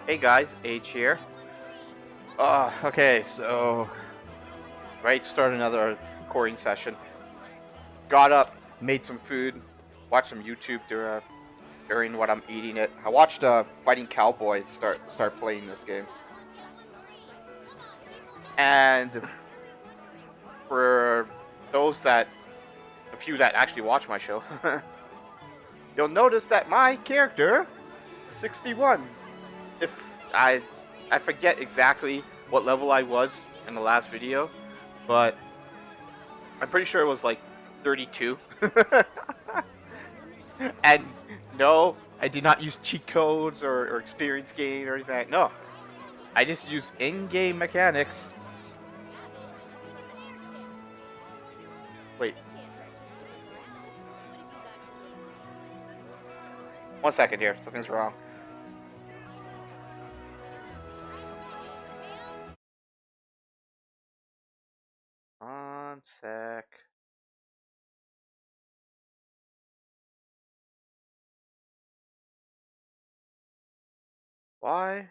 Hey guys, H here. Okay, so right, start another recording session. Got up, made some food, watched some YouTube during what I'm eating it. I watched Fighting Cowboys start playing this game, and for the few that actually watch my show, you'll notice that my character, 61. If I forget exactly what level I was in the last video, but I'm pretty sure it was like 32. And no, I did not use cheat codes or experience gain or anything. No, I just used in-game mechanics. Wait. 1 second here, something's wrong. One sec. Why?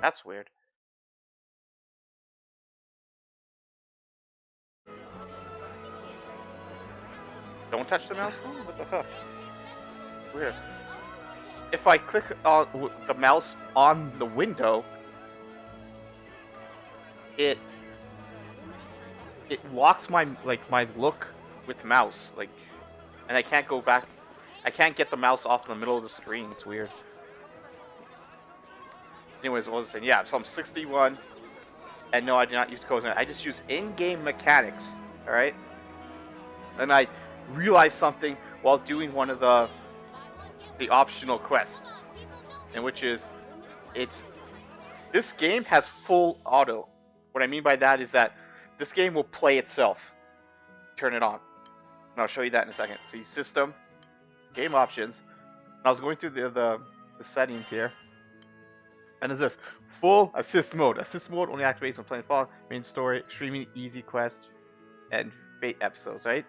That's weird. Don't touch the mouse? What the fuck? Weird. If I click on the mouse on the window, it locks my look with mouse, and I can't go back. I can't get the mouse off in the middle of the screen. It's weird. Anyways, what was I saying? Yeah, so I'm 61, and no, I do not use codes. I just use in-game mechanics. All right, and I realized something while doing one of the optional quests, and which is this game has full auto. What I mean by that is that this game will play itself. Turn it on. And I'll show you that in a second. See, system, game options. And I was going through the settings here. And it's this full assist mode. Assist mode only activates when playing Fall, main story, streaming, easy quest, and fate episodes, right?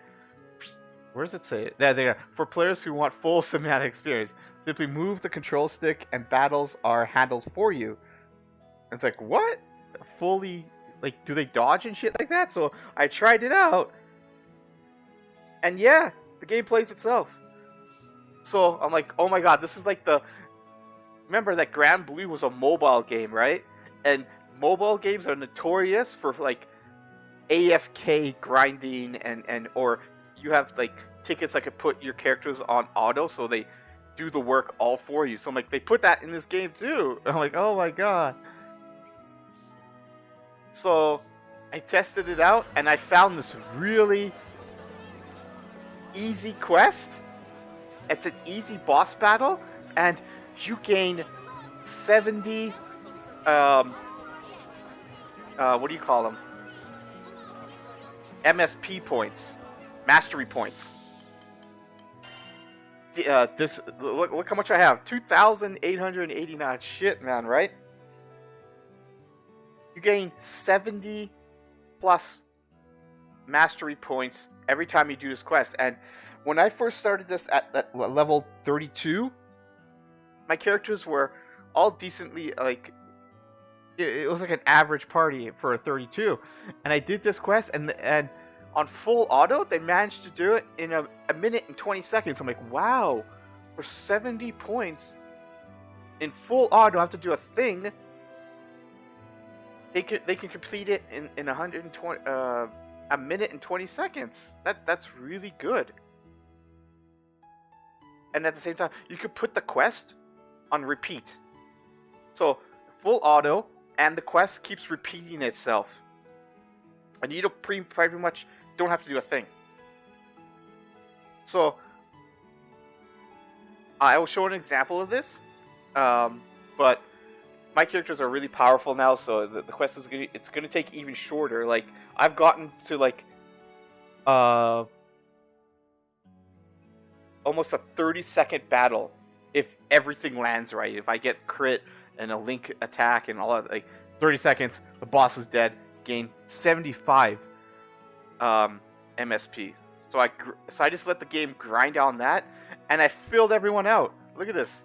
Where does it say it? There. For players who want full cinematic experience, simply move the control stick and battles are handled for you. And it's like, what? Fully, do they dodge and shit like that? So I tried it out. And yeah, the game plays itself. So I'm like, oh my god, this is like remember that Granblue was a mobile game, right? And mobile games are notorious for AFK grinding or you have tickets that could put your characters on auto so they do the work all for you. So I'm like, they put that in this game too. I'm like, oh my god. So I tested it out and I found this really easy quest. It's an easy boss battle and you gain 70 what do you call them? MSP points. Mastery points. Look how much I have. 2,889. Shit, man, right? You gain 70 plus mastery points every time you do this quest. And when I first started this at level 32, my characters were all decently it was like an average party for a 32. And I did this quest and on full auto, they managed to do it in a minute and 20 seconds. I'm like, wow, for 70 points in full auto, I have to do a thing. They can complete it in 120 a minute and 20 seconds. That's really good. And at the same time, you could put the quest on repeat. So full auto, and the quest keeps repeating itself. And you pretty much don't have to do a thing. So I will show an example of this, but my characters are really powerful now, so the quest is gonna take even shorter. I've gotten to almost a 30-second battle if everything lands right. If I get crit and a link attack and all that, 30 seconds, the boss is dead. Gain 75. And MSP. So I just let the game grind on that, and I filled everyone out. Look at this.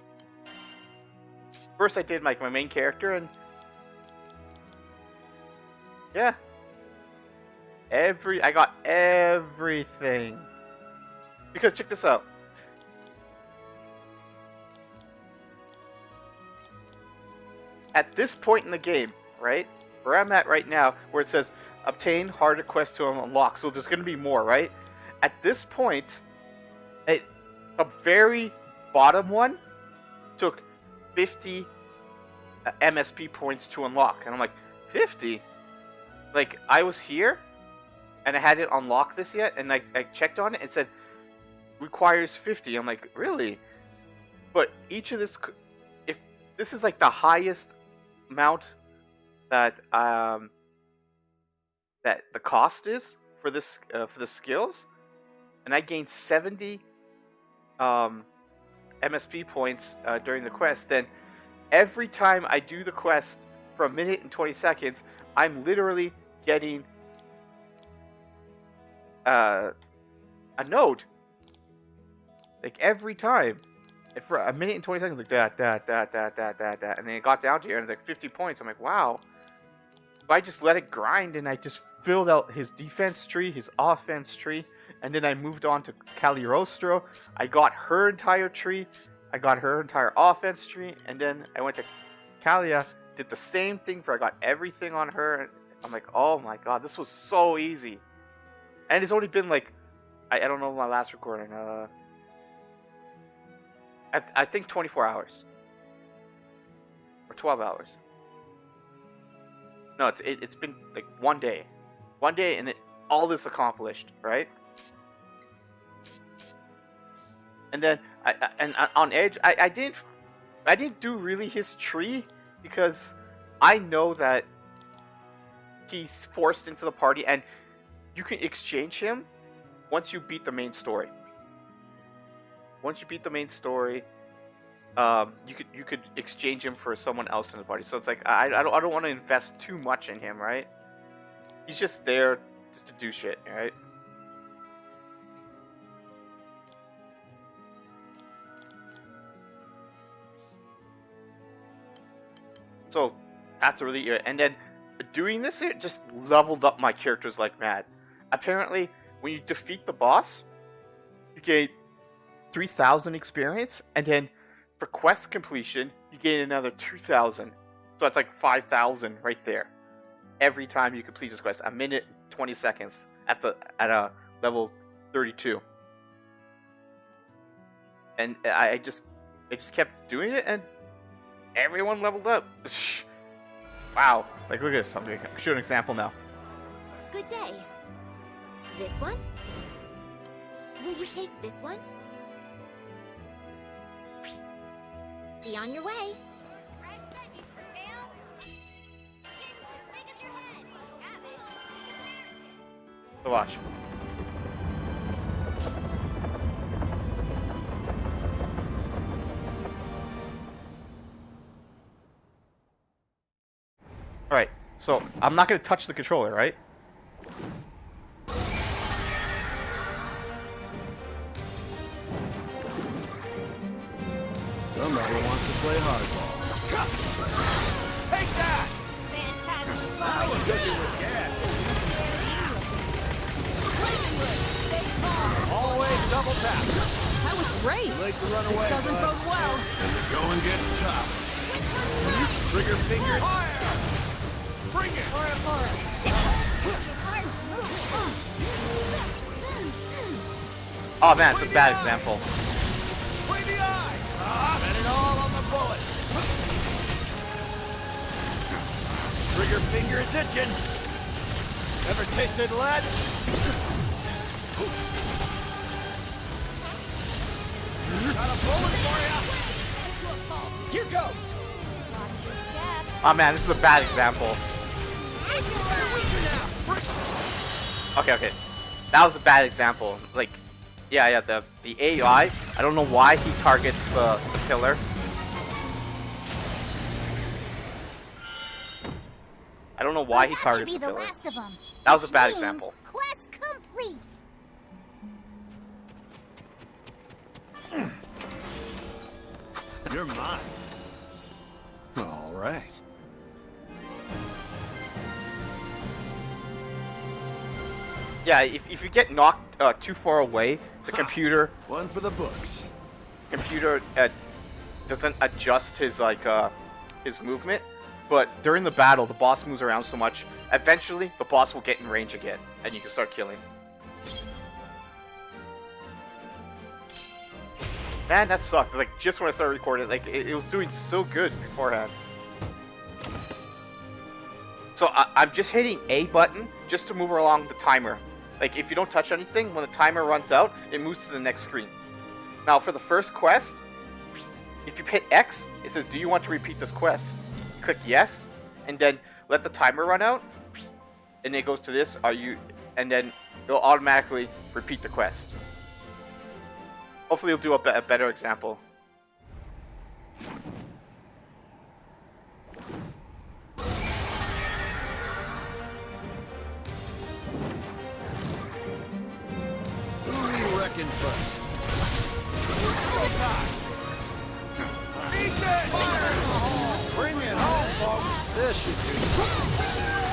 First I did like my main character, and yeah, I got everything. Because check this out. At this point in the game, right, where I'm at right now, where it says obtain harder quest to unlock, so there's going to be more, right? At this point, the very bottom one took 50 MSP points to unlock, and I'm like, 50? Like, I was here, and I hadn't unlocked this yet, and I checked on it, and it said, requires 50. I'm like, really? But each of this, if this is like the highest amount that that the cost is for this for the skills, and I gained 70 MSP points during the quest, then every time I do the quest for a minute and 20 seconds, I'm literally getting a node. Like every time. For a minute and 20 seconds, like that. And then it got down to here, and it's like 50 points. I'm like, wow. So I just let it grind, and I just filled out his defense tree, his offense tree, and then I moved on to Cagliostro. I got her entire tree, I got her entire offense tree, and then I went to Calia, did the same thing I got everything on her, and I'm like, oh my god, this was so easy. And it's only been like, I don't know my last recording, I think 24 hours. Or 12 hours. No, it's been like one day. One day and all this accomplished, right? And then on Edge, I didn't do really his tree because I know that he's forced into the party and you can exchange him once you beat the main story. Once you beat the main story, you could exchange him for someone else in the party. So it's like I don't want to invest too much in him, right? He's just there just to do shit, right? So that's really good. And then doing this, it just leveled up my characters like mad. Apparently, when you defeat the boss, you gain 3,000 experience, and then for quest completion, you gain another 2,000. So that's like 5,000 right there. Every time you complete this quest, a minute 20 seconds at a level 32. And I just kept doing it, and everyone leveled up. Wow! Like look at this. I'm gonna show an example now. Good day. This one? Will you take this one? Be on your way. So watch. Alright, so I'm not going to touch the controller, right? Somebody wants to play hardball. Take that! Fantastic. That was good with gas. Always double tap. That was great. You like to run away, Doesn't bud. bode well. And the going gets tough. Trigger finger. Fire! Bring it! Oh man, it's a bad example. Play the eye! Bet it all on the bullet. Trigger finger is itching. Ever tasted lead? Got a bullet for you. Here goes. Watch your step. Oh man, this is a bad example. Okay. That was a bad example. Like, yeah, the AI, I don't know why he targets the killer. I don't know why he That targets should the be the killer. last of them. That was a bad Which means example. Quest complete. You're mine. All right. Yeah, if you get knocked too far away, the computer One for the books. doesn't adjust his his movement. But during the battle, the boss moves around so much. Eventually, the boss will get in range again, and you can start killing. Man, that sucked. Like just when I started recording, like it was doing so good beforehand. So I'm just hitting A button just to move along the timer. Like if you don't touch anything, when the timer runs out, it moves to the next screen. Now for the first quest, if you hit X, it says, "Do you want to repeat this quest?" You click yes, and then let the timer run out, and it goes to this. And then it'll automatically repeat the quest. Hopefully, you'll do a better example. Who do you reckon first? Beat it! Bring it home, folks. This should do it.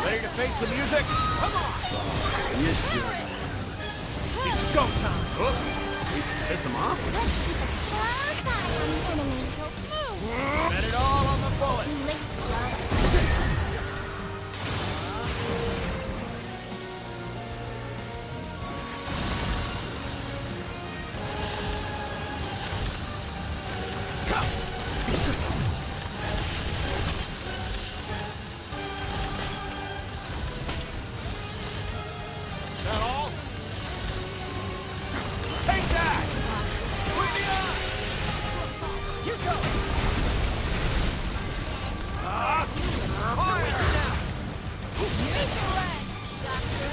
Ready to face the music? Come on! You should. It's go time. Oops. Piss him off? Let's keep a close eye on the enemy, okay? Bet it all on the bullet. Too late, love. Is that all? Take that! Between the eyes! You go! Fire! Make the rest, Doctor.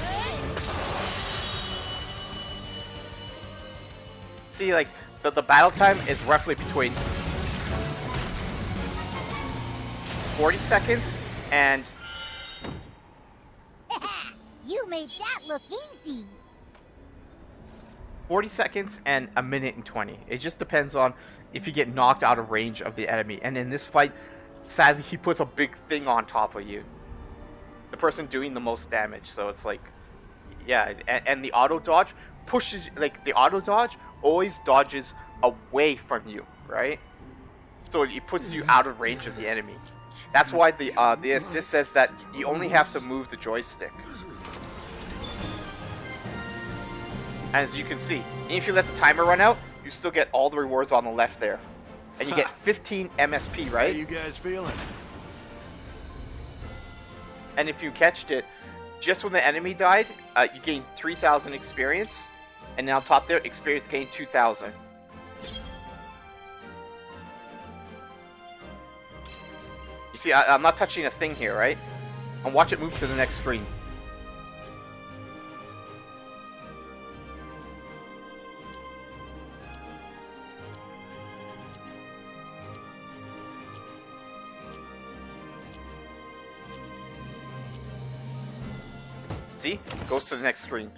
See, like the battle time is roughly between 40 seconds and You made that look easy. 40 seconds and a minute and 20. It just depends on if you get knocked out of range of the enemy. And in this fight, sadly, he puts a big thing on top of you. The person doing the most damage. So it's like, yeah. And the auto dodge pushes, like the auto dodge always dodges away from you, right? So it puts you out of range of the enemy. That's why the assist says that you only have to move the joystick. As you can see, if you let the timer run out, you still get all the rewards on the left there. And you get 15 MSP, How right? you guys feeling? And if you catched it, just when the enemy died, you gained 3,000 experience. And now on top there, experience gained 2,000. You see, I'm not touching a thing here, right? And watch it move to the next screen. See? Goes to the next screen.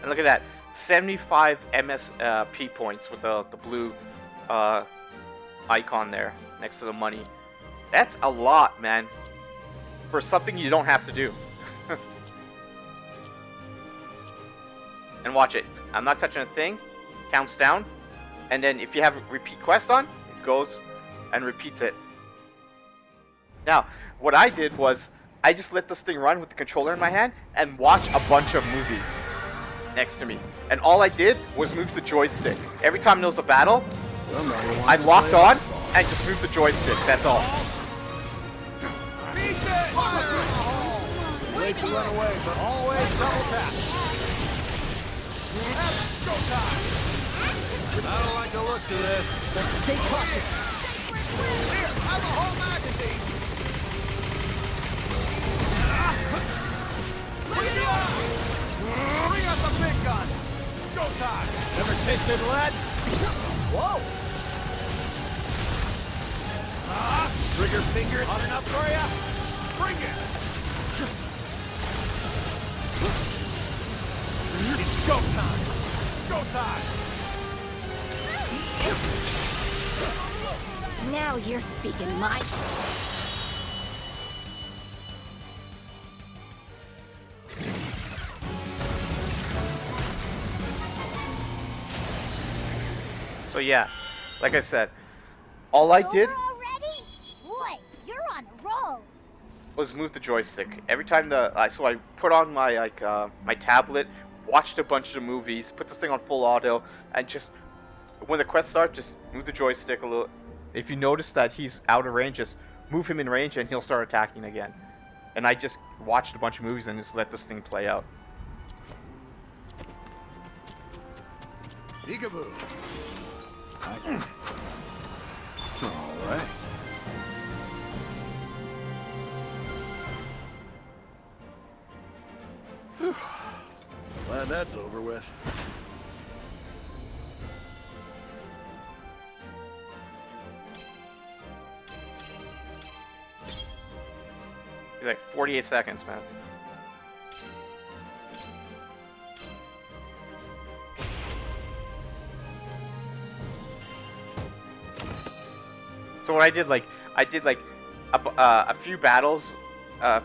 And look at that. 75 MSP points with the blue icon there next to the money. That's a lot, man. For something you don't have to do. And watch it. I'm not touching a thing. Counts down. And then if you have a repeat quest on, it goes and repeats it. Now, what I did was, I just let this thing run with the controller in my hand and watch a bunch of movies next to me. And all I did was move the joystick. Every time there was a battle, I locked on and just moved the joystick. That's all. Beat it! Late to run away, but always double tap. That's go time. I don't like the looks of this. But stay cautious. Here, have a whole magazine. Bring it on! Bring out the big gun. Go time. Never tasted lead? Whoa! Trigger finger hot enough for ya? Bring it! It's go time! Go time! Now you're speaking my... So yeah, like I said, all I did already? Boy, you're on a roll. was move the joystick. Every time so I put on my my tablet, watched a bunch of movies, put this thing on full auto, and just when the quest starts, just move the joystick a little. If you notice that he's out of range, just move him in range and he'll start attacking again. And I just watched a bunch of movies and just let this thing play out. Peekaboo. All right. Whew. Glad that's over with. He's like 48 seconds, man. So what I did a few battles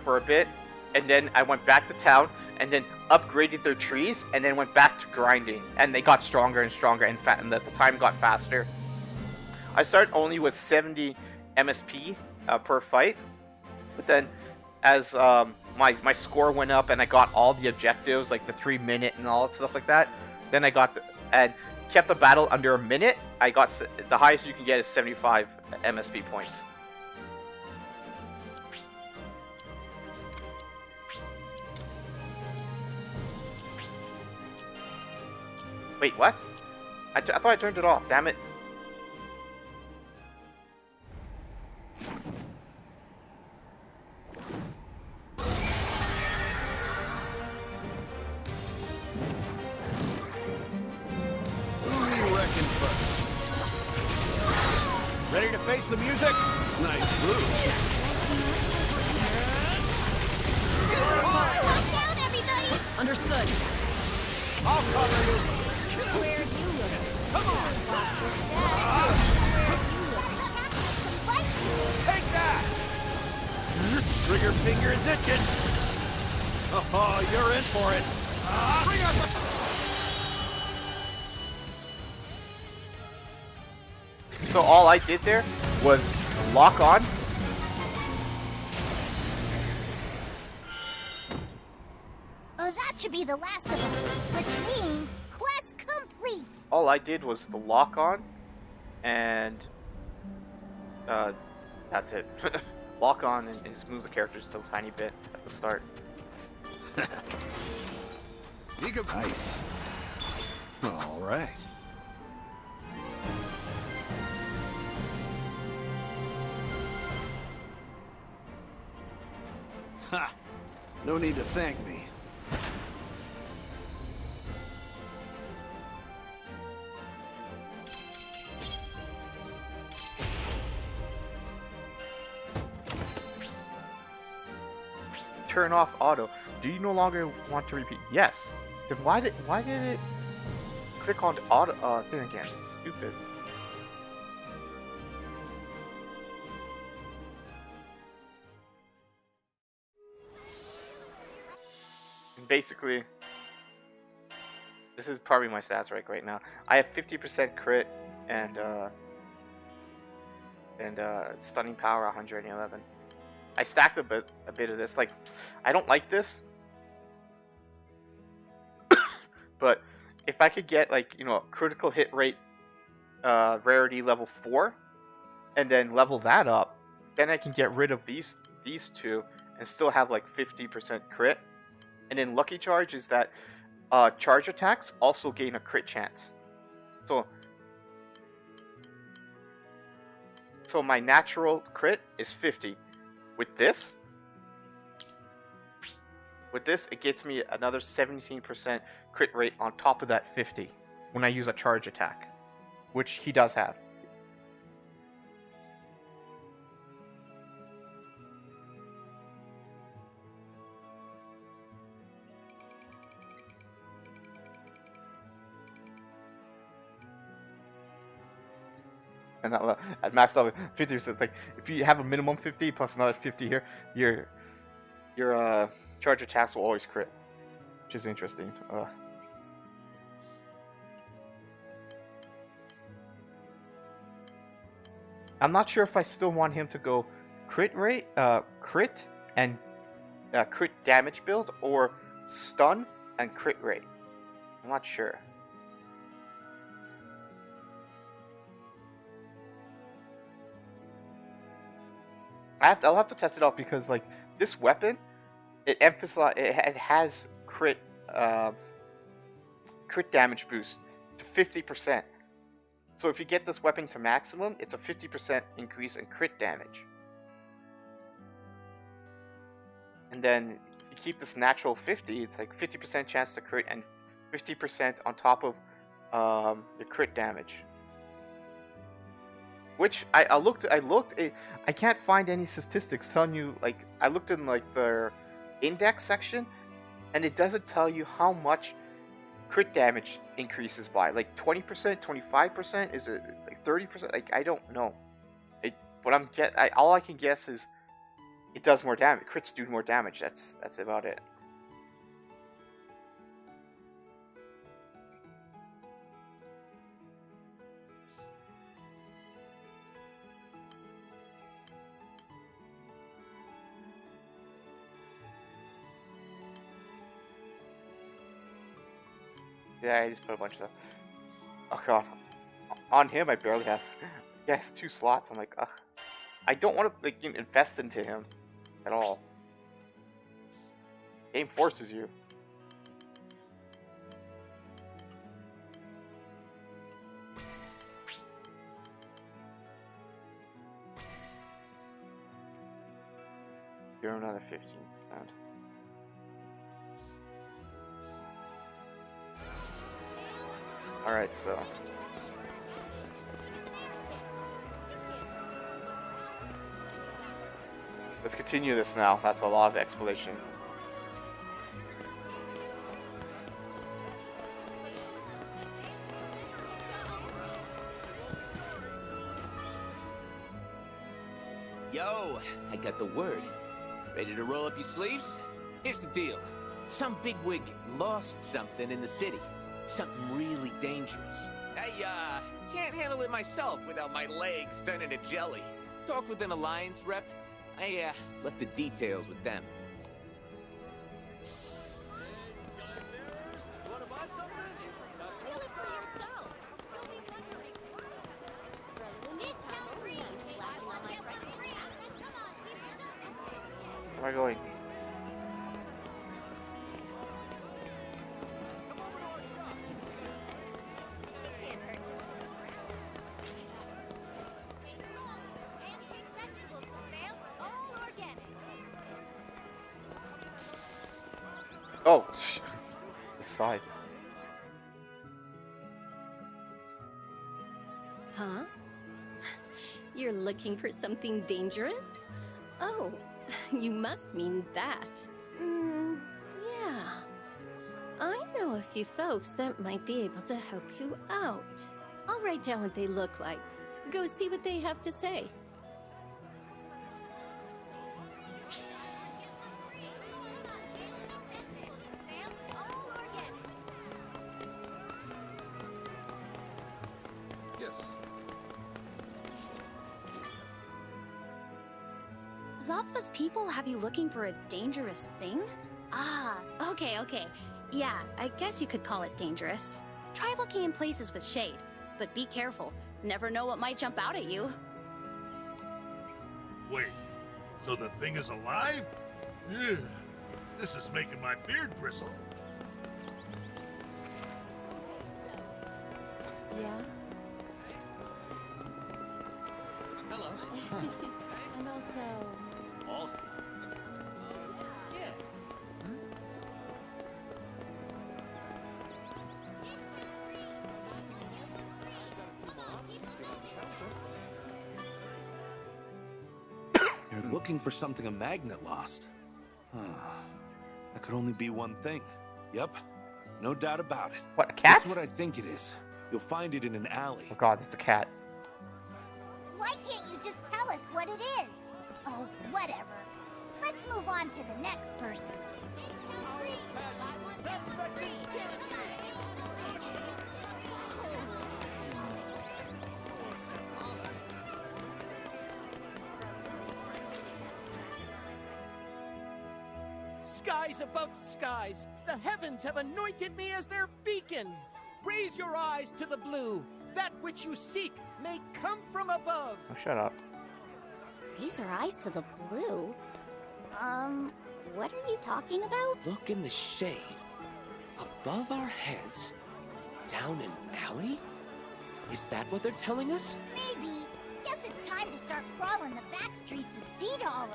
for a bit, and then I went back to town, and then upgraded their trees, and then went back to grinding, and they got stronger and stronger, and the time got faster. I started only with 70 MSP per fight, but then as my score went up and I got all the objectives, like the 3-minute and all that stuff like that, then I got and kept the battle under a minute. I got the highest you can get is 75 MSP points. Wait, what? I thought I turned it off. Damn it. Ready to face the music? Nice move. Calm down, everybody! Understood. I'll cover you. Where you look? Come on. Take that. Trigger finger is itching. Oh, you're in for it. Bring out the... So all I did there was lock on. Oh, that should be the last of them, which means quest complete. All I did was the lock on, and that's it. Lock on and just move the character just a tiny bit at the start. Nice. All right. Ha! No need to thank me. Turn off auto. Do you no longer want to repeat? Yes. Then why did it click on the auto thing again? It's stupid. And basically, this is probably my stats right now. I have 50% crit and stunning power 111. I stacked a bit of this. Like, I don't like this, but if I could get like critical hit rate, rarity level 4, and then level that up, then I can get rid of these two and still have like 50% crit. And then lucky charge is that charge attacks also gain a crit chance. So my natural crit is 50. With this, it gets me another 17% crit rate on top of that 50 when I use a charge attack, which he does have. and at max level 50. So it's like if you have a minimum 50 plus another 50 here, your charge attacks will always crit, which is interesting. I'm not sure if I still want him to go crit rate, crit and crit damage build, or stun and crit rate. I'm not sure. I'll have to test it out because like this weapon, it has crit damage boost to 50%. So if you get this weapon to maximum, it's a 50% increase in crit damage. And then if you keep this natural 50, it's like 50% chance to crit and 50% on top of your crit damage. Which I looked. I can't find any statistics telling you. Like I looked in like their index section, and it doesn't tell you how much crit damage increases by. Like 20%, 25%. Is it like 30%? Like I don't know. All I can guess is it does more damage. Crits do more damage. That's about it. Yeah, I just put a bunch of stuff. Oh god. On him, I barely have. Yeah, it's 2 slots. I'm like, ugh. I don't want to like invest into him at all. Game forces you. You're another 15%. Alright, so. Let's continue this now. That's a lot of explanation. Yo, I got the word. Ready to roll up your sleeves? Here's the deal. Some bigwig lost something in the city. Something really dangerous. I, can't handle it myself without my legs turning to jelly. Talk with an Alliance rep. I, left the details with them. Where am I going? Oh, the side. Huh? You're looking for something dangerous? Oh, you must mean that. Yeah. I know a few folks that might be able to help you out. I'll write down what they look like. Go see what they have to say. Zothva's people have you looking for a dangerous thing? Ah, okay. Yeah, I guess you could call it dangerous. Try looking in places with shade, but be careful. Never know what might jump out at you. Wait, so the thing is alive? Ugh, this is making my beard bristle. Yeah? Hello. And also... Also, Yeah. You're looking for something a magnet lost. That could only be one thing. Yep, no doubt about it. What, a cat? That's what I think it is. You'll find it in an alley. Oh god, it's a cat. Why can't you just tell us what it is? Oh, whatever. Let's move on to the next person. Skies above skies, the heavens have anointed me as their beacon. Raise your eyes to the blue. That which you seek may come from above. Oh, shut up. Raise our eyes to the blue? What are you talking about? Look in the shade. Above our heads. Down an alley? Is that what they're telling us? Maybe. Guess it's time to start crawling the back streets of Seed Hollow.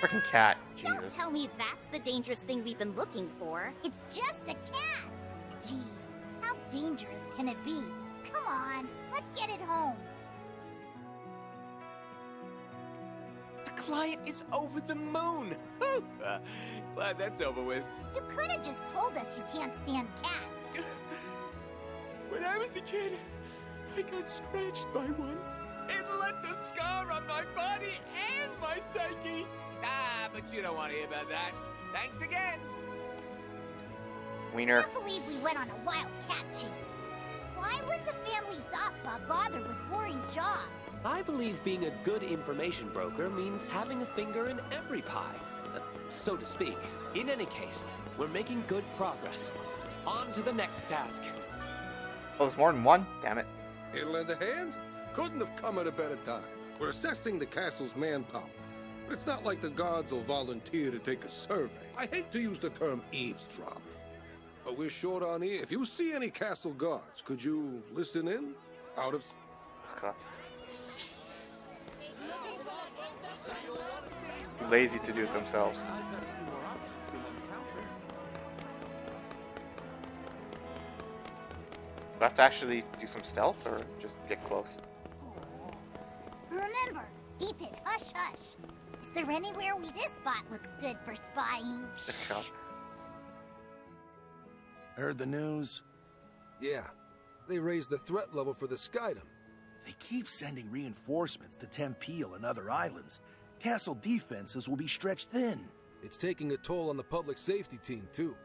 Freaking cat. Don't Jesus. tell me that's the dangerous thing we've been looking for. It's just a cat. Geez, how dangerous can it be? Come on, let's get it home. The client is over the moon. Glad that's over with. You could have just told us you can't stand cats. When I was a kid, I got scratched by one. It left a scar on my body and my psyche. Ah, but you don't want to hear about that. Thanks again. Wiener. Can't believe we went on a wild cat chase. Why would the family Zothba bother with boring jobs? I believe being a good information broker means having a finger in every pie, so to speak. In any case, we're making good progress. On to the next task. Oh, there's more than one? Damn it. It'll lend a hand? Couldn't have come at a better time. We're assessing the castle's manpower. But it's not like the guards will volunteer to take a survey. I hate to use the term eavesdrop. But we're short on ear. If you see any castle guards, could you listen in? Out of... Lazy to do it themselves. Do I have to actually do some stealth or just get close? Remember, keep it hush-hush. Is there anywhere this spot looks good for spying? Heard the news? Yeah. They raised the threat level for the Skydom. They keep sending reinforcements to Tempeel and other islands. Castle defenses will be stretched thin. It's taking a toll on the public safety team, too.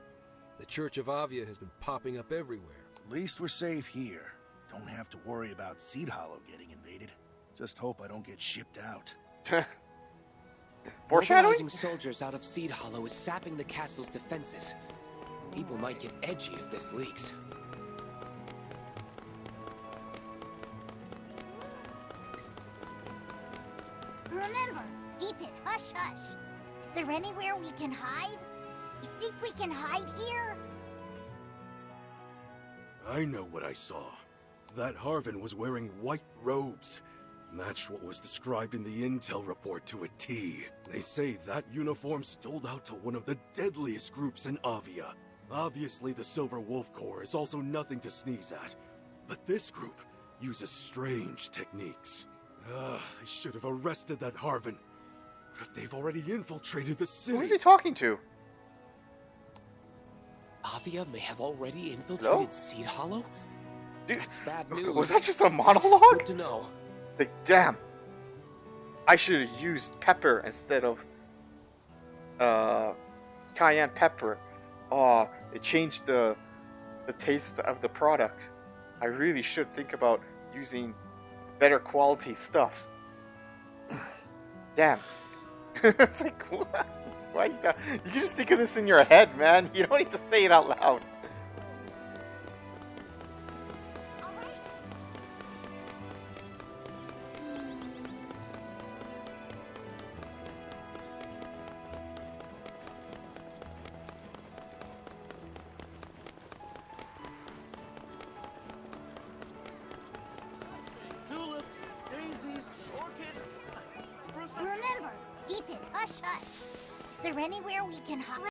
The Church of Avia has been popping up everywhere. At least we're safe here. Don't have to worry about Seed Hollow getting invaded. Just hope I don't get shipped out. Foreshadowing? Mobilizing soldiers out of Seed Hollow is sapping the castle's defenses. People might get edgy if this leaks. Remember, keep it hush-hush. Is there anywhere we can hide? You think we can hide here? I know what I saw. That Harvin was wearing white robes. Matched what was described in the intel report to a T. They say that uniform stood out to one of the deadliest groups in Avia. Obviously, the Silver Wolf Corps is also nothing to sneeze at. But this group uses strange techniques. I should have arrested that Harvin. But if they've already infiltrated the city... Who is he talking to? Avia may have already infiltrated Seed Hollow? Dude, that's bad news. Was that just a monologue? Good to know. Like, damn. I should have used pepper instead of cayenne pepper. Oh, it changed the taste of the product. I really should think about using better quality stuff. Damn. It's like, what? Why you can just think of this in your head, man. You don't need to say it out loud. Tulips, daisies, orchids. Remember, keep it hush-hush. Is there anywhere we can hide?